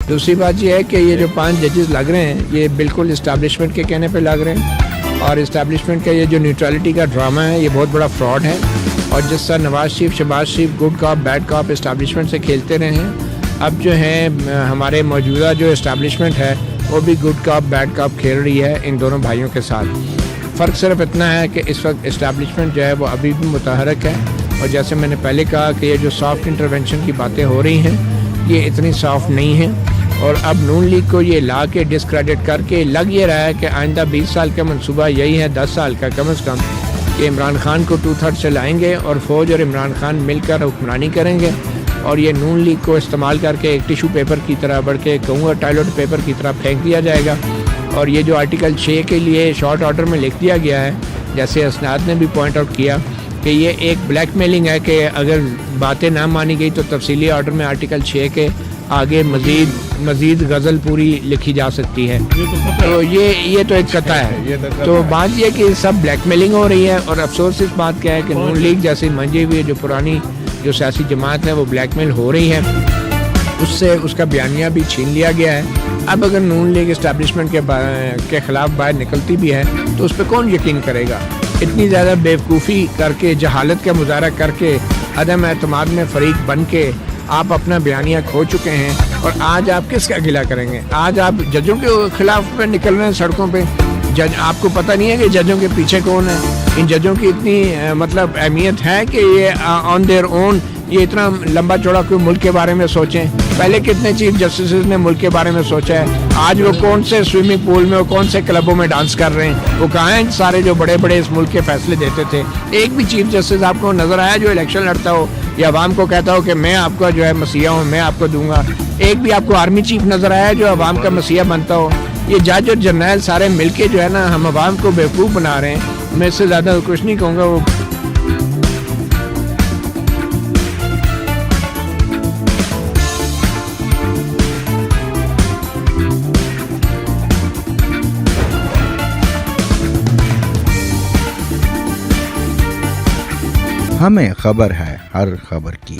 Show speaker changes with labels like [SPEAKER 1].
[SPEAKER 1] دوسری بات یہ ہے کہ یہ جو 5 ججز لگ رہے ہیں یہ بالکل اسٹیبلشمنٹ کے کہنے پہ لگ رہے ہیں، اور اسٹیبلشمنٹ کا یہ جو نیوٹرلٹی کا ڈرامہ ہے یہ بہت بڑا فراڈ ہے، اور جس طرح نواز شریف شہباز شریف گڈ کاپ بیڈ کاپ اسٹیبلشمنٹ سے کھیلتے رہے ہیں، اب جو ہے ہمارے موجودہ جو اسٹیبلشمنٹ ہے وہ بھی گڈ کاپ بیڈ کاپ کھیل رہی ہے ان دونوں بھائیوں کے ساتھ۔ فرق صرف اتنا ہے کہ اس وقت اسٹیبلشمنٹ جو ہے وہ ابھی بھی متحرک ہے، اور جیسے میں نے پہلے کہا کہ یہ جو سافٹ انٹرونشن کی باتیں ہو رہی ہیں یہ اتنی سافٹ نہیں ہیں، اور اب نون لیگ کو یہ لا کے ڈسکریڈٹ کر کے لگ یہ رہا ہے کہ آئندہ 20 سال کا منصوبہ یہی ہے، 10 سال کا کم از کم، کہ عمران خان کو 2/3 سے لائیں گے اور فوج اور عمران خان مل کر حکمرانی کریں گے، اور یہ نون لیگ کو استعمال کر کے ایک ٹیشو پیپر کی طرح بلکہ کہوں گا ٹوائلٹ پیپر کی طرح پھینک دیا جائے گا۔ اور یہ جو آرٹیکل 6 کے لیے شارٹ آرڈر میں لکھ دیا گیا ہے، جیسے اسناد نے بھی پوائنٹ آؤٹ کیا کہ یہ ایک بلیک میلنگ ہے کہ اگر باتیں نہ مانی گئی تو تفصیلی آرڈر میں آرٹیکل 6 کے آگے مزید غزل پوری لکھی جا سکتی ہے، تو یہ تو ایک قطع ہے۔ تو بات یہ کہ سب بلیک میلنگ ہو رہی ہے، اور افسوس اس بات کا ہے کہ نون لیگ جیسی منجی ہوئی جو پرانی جو سیاسی جماعت ہے وہ بلیک میل ہو رہی ہے، اس سے اس کا بیانیہ بھی چھین لیا گیا ہے۔ اب اگر نون لیگ اسٹیبلشمنٹ کے خلاف باہر نکلتی بھی ہے تو اس پہ کون یقین کرے گا؟ اتنی زیادہ بیوقوفی کر کے، جہالت کا مظاہرہ کر کے، عدم اعتماد میں فریق بن کے آپ اپنا بیانیہ کھو چکے ہیں، اور آج آپ کس کا گلہ کریں گے؟ آج آپ ججوں کے خلاف پہ نکل رہے ہیں سڑکوں پہ۔ جج آپ کو پتہ نہیں ہے کہ ججوں کے پیچھے کون ہے؟ ان ججوں کی اتنی مطلب اہمیت ہے کہ یہ آن دیئر اون یہ اتنا لمبا چوڑا کوئی ملک کے بارے میں سوچیں؟ پہلے کتنے چیف جسٹسز نے ملک کے بارے میں سوچا ہے؟ آج وہ کون سے سوئمنگ پول میں، وہ کون سے کلبوں میں ڈانس کر رہے ہیں؟ وہ کہاں ہیں سارے جو بڑے بڑے اس ملک کے فیصلے دیتے تھے؟ ایک بھی چیف جسٹس آپ کو نظر آیا جو الیکشن لڑتا ہو یا عوام کو کہتا ہو کہ میں آپ کا جو ہے مسیحا ہوں، میں آپ کو دوں گا؟ ایک بھی آپ کو آرمی چیف نظر آیا جو عوام کا مسیحا بنتا ہو؟ یہ جج اور جرنیل سارے مل کے جو ہے نا ہم عوام کو بیوقوف بنا رہے ہیں۔ میں اس سے زیادہ کچھ نہیں کہوں گا۔ وہ
[SPEAKER 2] ہمیں خبر ہے ہر خبر کی۔